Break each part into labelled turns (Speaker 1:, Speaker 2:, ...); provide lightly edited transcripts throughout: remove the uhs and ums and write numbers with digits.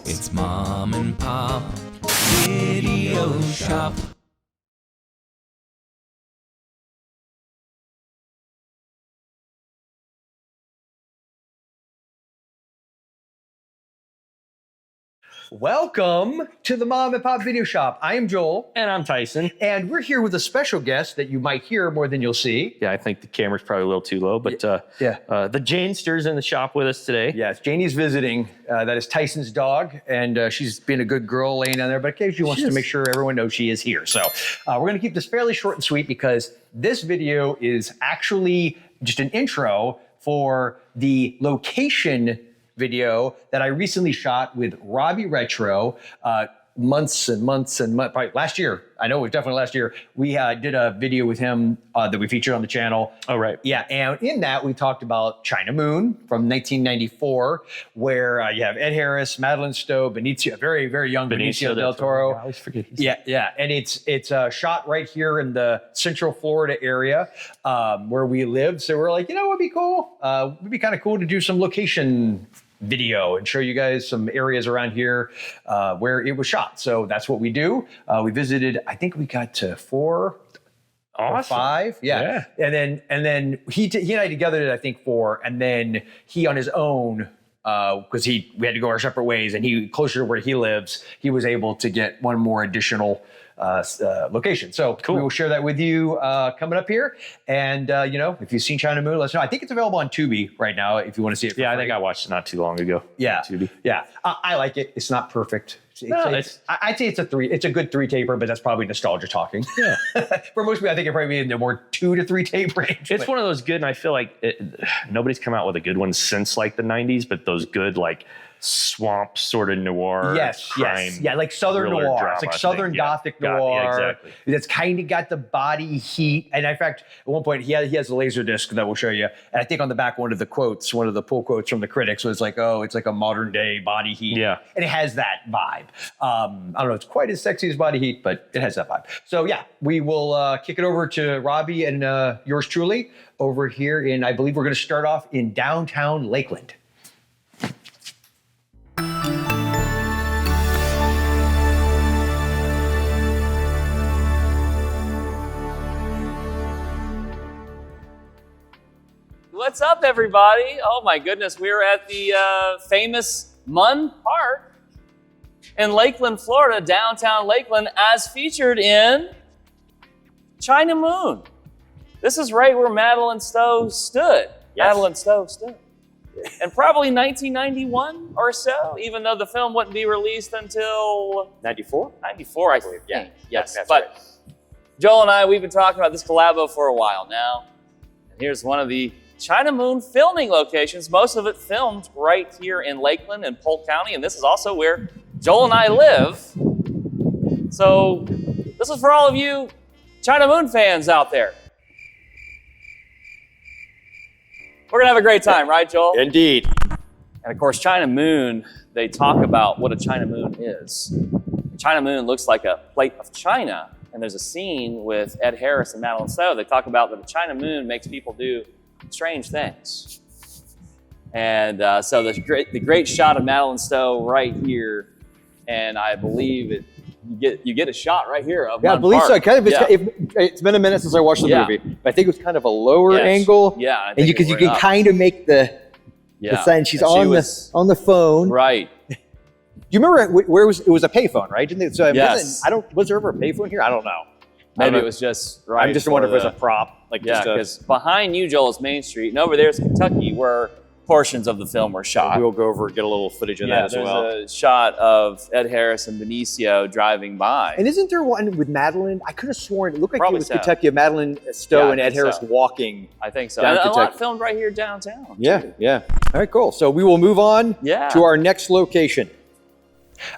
Speaker 1: It's Mom and Pop Video Shop.
Speaker 2: Welcome to the Mom and Pop Video Shop. I am Joel.
Speaker 3: And I'm Tyson.
Speaker 2: And we're here with a special guest that you might hear more than you'll see.
Speaker 3: Yeah, I think the camera's probably a little too low, but the Janesters in the shop with us today.
Speaker 2: Yes, Janie's visiting. That is Tyson's dog, and she's being a good girl laying down there, but occasionally wants to make sure everyone knows she is here. So we're going to keep this fairly short and sweet because this video is actually just an intro for the location video that I recently shot with Robbie Retro months and months, probably last year. I know it was definitely last year. We did a video with him that we featured on the channel.
Speaker 3: Oh, right.
Speaker 2: Yeah, and in that we talked about China Moon from 1994, where you have Ed Harris, Madeleine Stowe, Benicio, very, very young Benicio Del Toro.
Speaker 3: I always forget his
Speaker 2: name. Yeah, and it's shot right here in the Central Florida area where we live. So we're like, it would be cool. It would be kind of cool to do some location video and show you guys some areas around here where it was shot. So that's what we do. We visited, I think we got to 4 or 5. Yeah. And then he and I together did, I think, 4. And then he on his own, because we had to go our separate ways, and he closer to where he lives, he was able to get one more additional location. So cool. We will share that with you coming up here. And, if you've seen China Moon, let us know. I think it's available on Tubi right now if you want to see it.
Speaker 3: I think I watched it not too long ago.
Speaker 2: Yeah.
Speaker 3: Tubi.
Speaker 2: Yeah. I like it. It's not perfect. I'd say it's a 3. It's a good 3 taper, but that's probably nostalgia talking. Yeah. For most people, I think it probably in the more 2 to 3 tape range.
Speaker 3: It's one of those good, and I feel like nobody's come out with a good one since like the 90s, but those good like swamp sort of noir.
Speaker 2: Yes. Yeah, like Southern noir.
Speaker 3: Drama,
Speaker 2: it's like Southern Gothic noir.
Speaker 3: Yeah, exactly.
Speaker 2: That's kind of got the body heat. And in fact, at one point, he has a laser disc that we'll show you. And I think on the back, one of the pull quotes from the critics was like, oh, it's like a modern day body heat.
Speaker 3: Yeah.
Speaker 2: And it has that vibe. I don't know if it's quite as sexy as body heat, but it has that vibe. So yeah, we will kick it over to Robbie and yours truly over here in, I believe we're going to start off in downtown Lakeland.
Speaker 4: What's up, everybody? Oh my goodness, we're at the famous Munn Park in Lakeland, Florida, downtown Lakeland, as featured in China Moon. This is right where Madeleine Stowe stood. Yes. Madeleine Stowe stood. And probably 1991 or so, even though the film wouldn't be released until
Speaker 2: 94?
Speaker 4: 94, I believe. Yeah. Yes.
Speaker 2: That's
Speaker 4: but
Speaker 2: right.
Speaker 4: Joel and I, we've been talking about this collabo for a while now. And here's one of the China Moon filming locations, most of it filmed right here in Lakeland and Polk County, and this is also where Joel and I live. So this is for all of you China Moon fans out there. We're gonna have a great time, right, Joel?
Speaker 2: Indeed.
Speaker 4: And of course, China Moon, they talk about what a China Moon is. China Moon looks like a plate of china, and there's a scene with Ed Harris and Madeleine Stowe. They talk about that the China Moon makes people do strange things. And so the great shot of Madeleine Stowe right here, and I believe you get a shot right here of
Speaker 2: I believe so. It's been a minute since I watched the movie, but I think it was kind of a lower angle.
Speaker 4: Yeah,
Speaker 2: and because you can kind of make the sign. She's on the phone.
Speaker 4: Right.
Speaker 2: Do you remember where it was a payphone, right? Didn't it? So
Speaker 4: yes.
Speaker 2: Was there ever a payphone here? I don't know.
Speaker 4: Maybe it was just right.
Speaker 2: I'm just wondering if it was a prop.
Speaker 4: Because behind you, Joel, is Main Street, and over there's Kentucky, where portions of the film were shot.
Speaker 2: We'll go over and get a little footage of that as well.
Speaker 4: There's a shot of Ed Harris and Benicio driving by.
Speaker 2: And isn't there one with Madeleine? I could have sworn it looked like it was Kentucky of Madeleine Stowe and Ed Harris walking.
Speaker 4: I think so. And a lot filmed right here downtown.
Speaker 2: Yeah. All right, cool. So we will move on to our next location.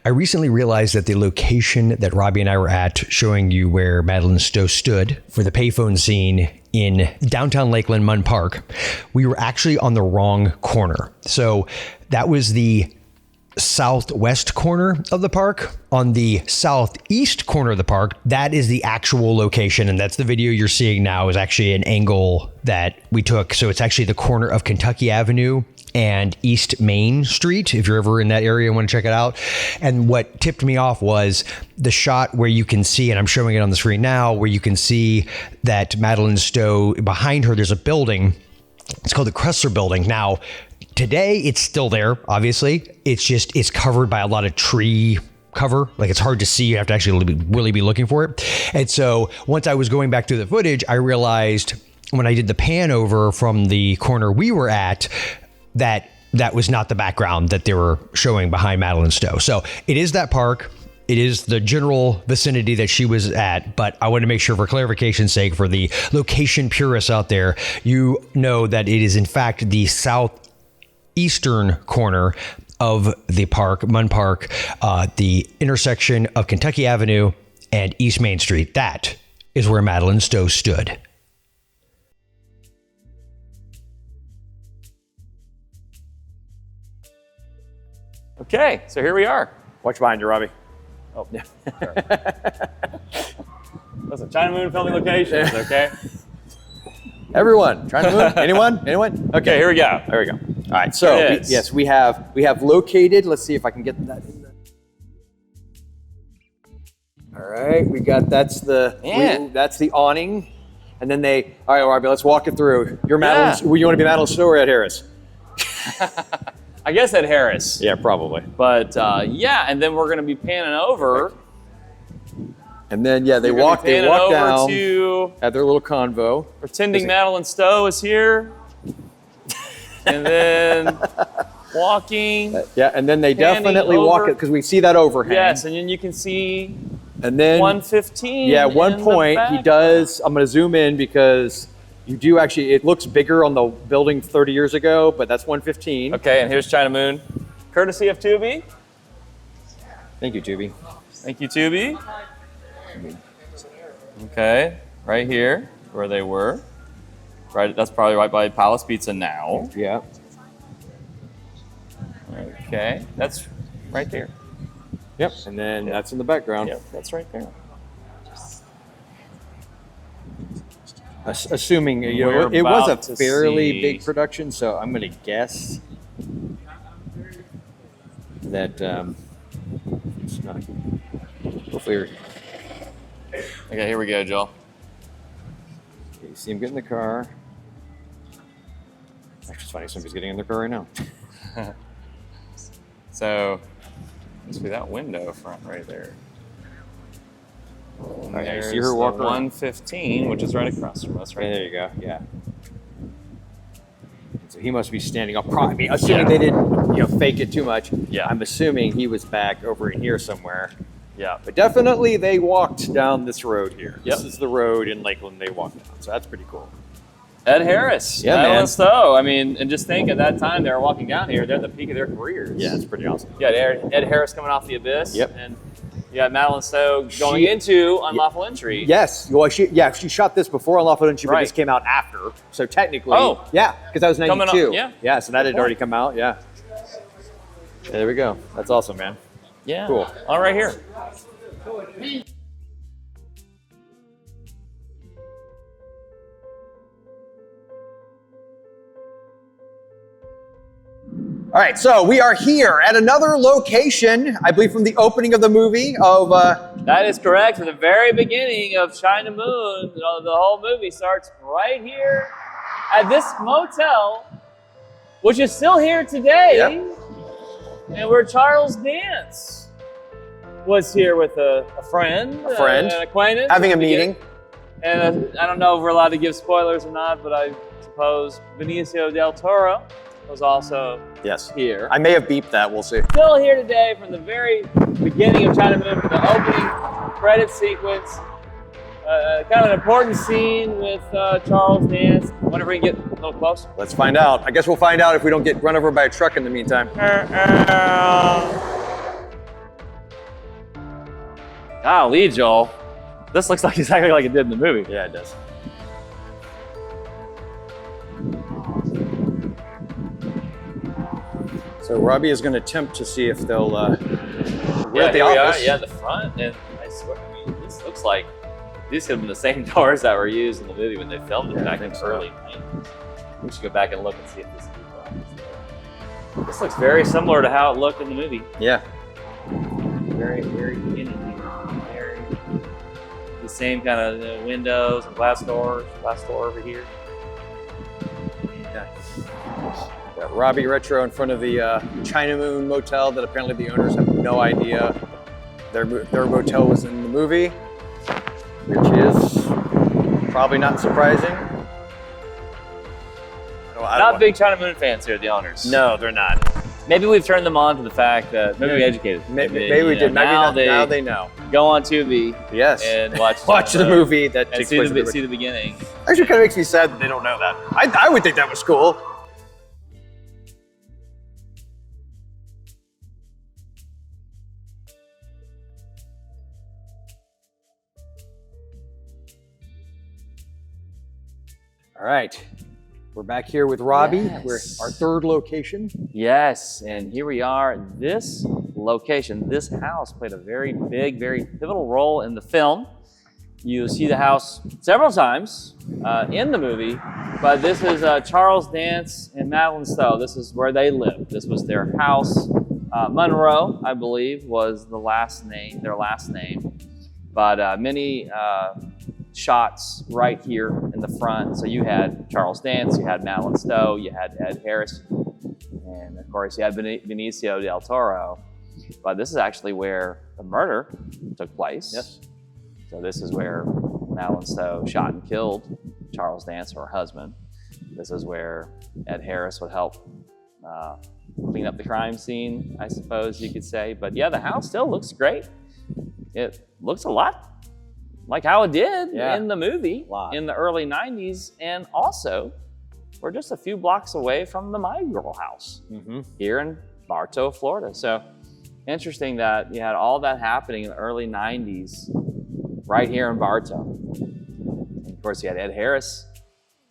Speaker 5: I recently realized that the location that Robbie and I were at, showing you where Madeleine Stowe stood for the payphone scene in downtown Lakeland, Munn Park, we were actually on the wrong corner. So that was the southwest corner of the park. On the southeast corner of the park, that is the actual location, and that's the video you're seeing now is actually an angle that we took. So it's actually the corner of Kentucky Avenue and East Main Street, if you're ever in that area and want to check it out. And what tipped me off was the shot where you can see, and I'm showing it on the screen now, where you can see that Madeleine Stowe, behind her, there's a building. It's called the Kressler Building. Now, today, it's still there, obviously. It's covered by a lot of tree cover. Like, it's hard to see. You have to actually really be looking for it. And so once I was going back through the footage, I realized when I did the pan over from the corner we were at, that was not the background that they were showing behind Madeleine Stowe. So it is that park. It is the general vicinity that she was at, but I want to make sure, for clarification's sake, for the location purists out there, you know that it is in fact the southeastern corner of the park, Munn Park, the intersection of Kentucky Avenue and East Main Street. That is where Madeleine Stowe stood.
Speaker 4: Okay, so here we are.
Speaker 2: Watch behind you, Robbie.
Speaker 4: Oh, yeah. Listen, China Moon filming locations, okay?
Speaker 2: Everyone, trying to move? Anyone?
Speaker 4: Okay, here we go.
Speaker 2: There we go. All right, so
Speaker 4: There it is.
Speaker 2: yes, we have located. Let's see if I can get that in there. All right, we got that's the awning, and then they. All right, Robbie, let's walk it through. You're Madeleine. You want to be Madeleine Stowe or Ed Harris?
Speaker 4: I guess at Harris.
Speaker 2: Yeah, probably.
Speaker 4: But yeah, and then we're going to be panning over.
Speaker 2: And then they
Speaker 4: We're gonna
Speaker 2: walk
Speaker 4: be panning over
Speaker 2: down
Speaker 4: to
Speaker 2: at their little convo.
Speaker 4: pretending Madeleine Stowe is here, and then walking.
Speaker 2: Yeah, and then they
Speaker 4: Panning
Speaker 2: definitely walk
Speaker 4: over.
Speaker 2: it because we see that overhang.
Speaker 4: Yes, and then you can see
Speaker 2: and then
Speaker 4: 115.
Speaker 2: Yeah, at one
Speaker 4: in the
Speaker 2: point he
Speaker 4: back.
Speaker 2: does. I'm going to zoom in because you do actually. It looks bigger on the building 30 years ago, but that's 115.
Speaker 4: Okay, and here's China Moon, courtesy of Tubi.
Speaker 2: Thank you, Tubi.
Speaker 4: Thank you, Tubi. Okay, right here where they were. Right, that's probably right by Palace Pizza now.
Speaker 2: Yeah.
Speaker 4: Okay, that's right there.
Speaker 2: Yep. And then that's in the background.
Speaker 4: Yep, that's right there.
Speaker 2: Assuming it
Speaker 4: We're
Speaker 2: was
Speaker 4: about
Speaker 2: a
Speaker 4: to
Speaker 2: fairly
Speaker 4: see-
Speaker 2: big production, so I'm going to guess that it's not. Hopefully,
Speaker 4: Okay, here we go, Joel.
Speaker 2: you see him get in the car. Actually, it's funny. Somebody's getting in their car right now.
Speaker 4: So, let's see that window front right there. And
Speaker 2: right, you see
Speaker 4: there's
Speaker 2: her
Speaker 4: the
Speaker 2: walk around?
Speaker 4: 115, which is right across from us, right
Speaker 2: There you go. Yeah. So he must be standing up. Probably, assuming they didn't, fake it too much.
Speaker 4: Yeah.
Speaker 2: I'm assuming he was back over in here somewhere.
Speaker 4: Yeah.
Speaker 2: But definitely they walked down this road here.
Speaker 4: Yep.
Speaker 2: This is the road in Lakeland they walked down. So that's pretty cool.
Speaker 4: Ed Harris.
Speaker 2: Yeah,
Speaker 4: Madeleine
Speaker 2: man.
Speaker 4: Stowe. I mean, and just think at that time they were walking down here, they're at the peak of their careers.
Speaker 2: Yeah, it's pretty awesome.
Speaker 4: You got Ed Harris coming off the abyss.
Speaker 2: Yep.
Speaker 4: And you got Madeleine Stowe going into Unlawful Entry.
Speaker 2: Yes. Well, she shot this before Unlawful Entry, but
Speaker 4: Right.
Speaker 2: this came out after. So technically,
Speaker 4: Oh.
Speaker 2: yeah, because that was
Speaker 4: Coming
Speaker 2: 92.
Speaker 4: up, yeah.
Speaker 2: Yeah, so that had
Speaker 4: Good
Speaker 2: already
Speaker 4: point.
Speaker 2: come out. Yeah. There we go. That's awesome, man.
Speaker 4: Yeah.
Speaker 2: Cool.
Speaker 4: All right here.
Speaker 2: All right, so we are here at another location, I believe from the opening of the movie of
Speaker 4: That is correct. From the very beginning of China Moon, the whole movie starts right here at this motel, which is still here today.
Speaker 2: Yep.
Speaker 4: And where Charles Dance was here with a friend, an acquaintance,
Speaker 2: having
Speaker 4: at
Speaker 2: a
Speaker 4: the beginning.
Speaker 2: meeting.
Speaker 4: And I don't know if we're allowed to give spoilers or not, but I suppose Benicio Del Toro was also
Speaker 2: Yes.
Speaker 4: here.
Speaker 2: I may have beeped that. We'll see.
Speaker 4: Still here today from the very beginning of China Moon, from the opening credit sequence. Kind of an important scene with Charles Dance. Whenever we can get a little closer.
Speaker 2: Let's find out. I guess we'll find out if we don't get run over by a truck in the meantime.
Speaker 4: Golly, Joel. This looks like exactly like it did in the movie.
Speaker 2: Yeah, it does. So Robbie is going to attempt to see if they'll. We're
Speaker 4: Yeah,
Speaker 2: at the
Speaker 4: here we are.
Speaker 2: office.
Speaker 4: Yeah, the front. And I swear, I mean, this looks like these have been the same doors that were used in the movie when they filmed it back in the early 90s. We should go back and look and see if this is This looks very similar to how it looked in the movie.
Speaker 2: Yeah.
Speaker 4: Very beginning here. Very the same kind of windows and glass door over here.
Speaker 2: Yeah. Got Robbie Retro in front of the China Moon motel that apparently the owners have no idea their motel was in the movie, which is probably not surprising.
Speaker 4: Not big China Moon fans here, the owners.
Speaker 2: No, they're not.
Speaker 4: Maybe we've turned them on to the fact that maybe we educated.
Speaker 2: Maybe we did. Maybe now they know.
Speaker 4: Go on Tubi.
Speaker 2: Yes.
Speaker 4: And watch
Speaker 2: the movie that
Speaker 4: and
Speaker 2: takes
Speaker 4: see
Speaker 2: place in
Speaker 4: the beginning.
Speaker 2: Actually, kind of makes me sad that they don't know that. I would think that was cool. All right. We're back here with Robbie.
Speaker 4: Yes.
Speaker 2: We're our third location.
Speaker 4: Yes, and here we are. This location, this house played a very big, very pivotal role in the film. You see the house several times in the movie, but this is Charles Dance and Madeleine Stowe. This is where they lived. This was their house. Monroe, I believe, was their last name. But many shots right here in the front. So you had Charles Dance, you had Madeleine Stowe, you had Ed Harris, and of course you had Benicio Del Toro. But this is actually where the murder took place.
Speaker 2: Yes.
Speaker 4: So this is where Madeleine Stowe shot and killed Charles Dance, her husband. This is where Ed Harris would help clean up the crime scene, I suppose you could say. But yeah, the house still looks great. It looks a lot like how it did in the movie in the early 90s. And also, we're just a few blocks away from the My Girl house here in Bartow, Florida. So interesting that you had all that happening in the early 90s right here in Bartow. And of course, you had Ed Harris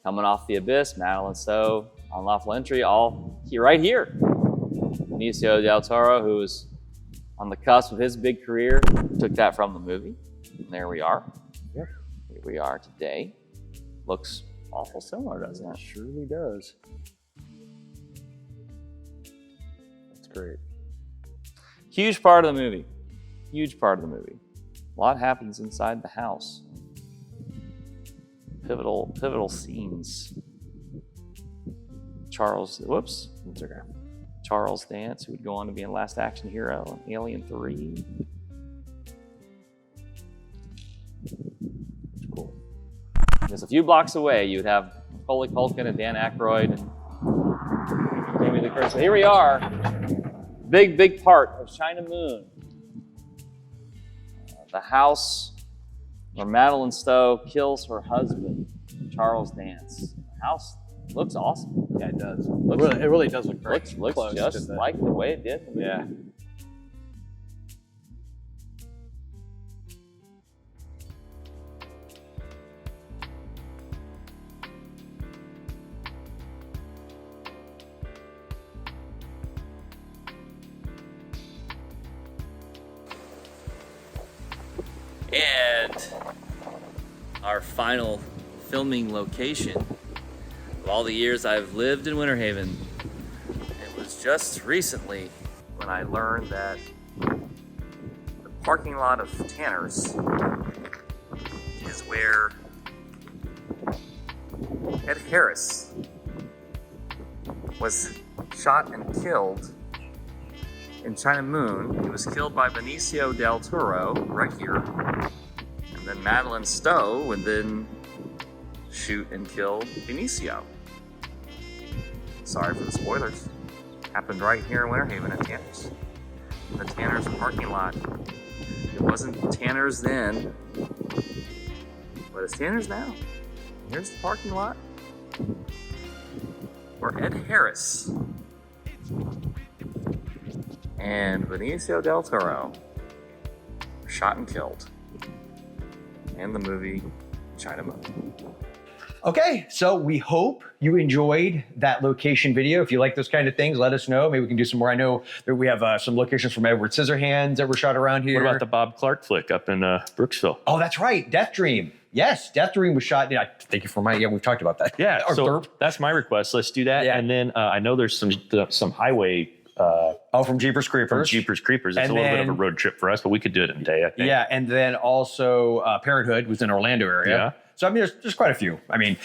Speaker 4: coming off The Abyss, Madeleine Stowe, Unlawful Entry, all here, right here. Benicio Del Toro, who was on the cusp of his big career, took that from the movie. And there we are.
Speaker 2: Yep.
Speaker 4: Here we are today. Looks awful similar, doesn't it?
Speaker 2: It surely does. That's great.
Speaker 4: Huge part of the movie. Huge part of the movie. A lot happens inside the house. Pivotal scenes. Charles Dance, who would go on to be in Last Action Hero and Alien 3. Cool. Just a few blocks away, you would have Macaulay Culkin and Dan Aykroyd and Jamie Lee Curtis. So here we are. Big part of China Moon. The house where Madeleine Stowe kills her husband, Charles Dance. The house looks awesome.
Speaker 2: Yeah, it does. It really does look great.
Speaker 4: Looks just like the way it did.
Speaker 2: Yeah.
Speaker 4: And our final filming location of all the years I've lived in Winter Haven. It was just recently when I learned that the parking lot of Tanner's is where Ed Harris was shot and killed in China Moon. He was killed by Benicio Del Toro right here. And then Madeleine Stowe would then shoot and kill Benicio. Sorry for the spoilers. Happened right here in Winter Haven at Tanner's. The Tanner's parking lot. It wasn't Tanner's then, but it's Tanner's now. Here's the parking lot where Ed Harris and Benicio Del Toro were shot and killed in the movie China Moon.
Speaker 2: Okay, so we hope you enjoyed that location video. If you like those kind of things, let us know. Maybe we can do some more. I know that we have some locations from Edward Scissorhands that were shot around here.
Speaker 3: What about the Bob Clark flick up in Brooksville?
Speaker 2: Oh, that's right. Death Dream. Yes, Death Dream was shot. Yeah, thank you for my. Yeah, we've talked about that.
Speaker 3: Yeah,
Speaker 2: Or
Speaker 3: so
Speaker 2: Derp.
Speaker 3: that's my request. Let's do that.
Speaker 2: Yeah.
Speaker 3: And then I know there's some highway
Speaker 2: From Jeepers Creepers.
Speaker 3: from Jeepers Creepers. It's
Speaker 2: And
Speaker 3: a little bit of a
Speaker 2: then-
Speaker 3: road trip for us, but we could do it in a day, I think.
Speaker 2: Yeah, and then also Parenthood was in Orlando area.
Speaker 3: Yeah.
Speaker 2: So I mean, there's quite a few. I mean,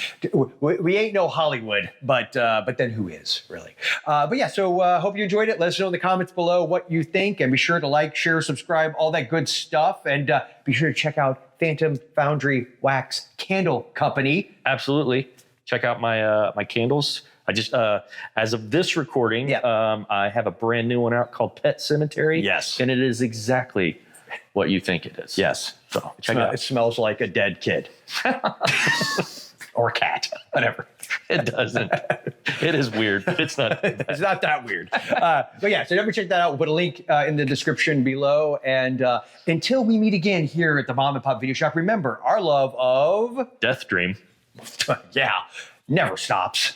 Speaker 2: we ain't no Hollywood, but then who is really? But yeah, so hope you enjoyed it. Let us know in the comments below what you think, and be sure to like, share, subscribe, all that good stuff, and be sure to check out Phantom Foundry Wax Candle Company.
Speaker 3: Absolutely. Check out my my candles. I just as of this recording, I have a brand new one out called Pet Cemetery.
Speaker 2: Yes.
Speaker 3: And it is exactly what you think it is.
Speaker 2: Yes.
Speaker 3: So check it out.
Speaker 2: It smells like a dead kid. Or a cat, whatever.
Speaker 3: It doesn't. It is weird. It's not.
Speaker 2: It's not that weird. But yeah, so definitely check that out. We'll put a link in the description below. And until we meet again here at the Mom and Pop Video Shop, remember, our love of,
Speaker 3: Death Dream.
Speaker 2: yeah, never stops.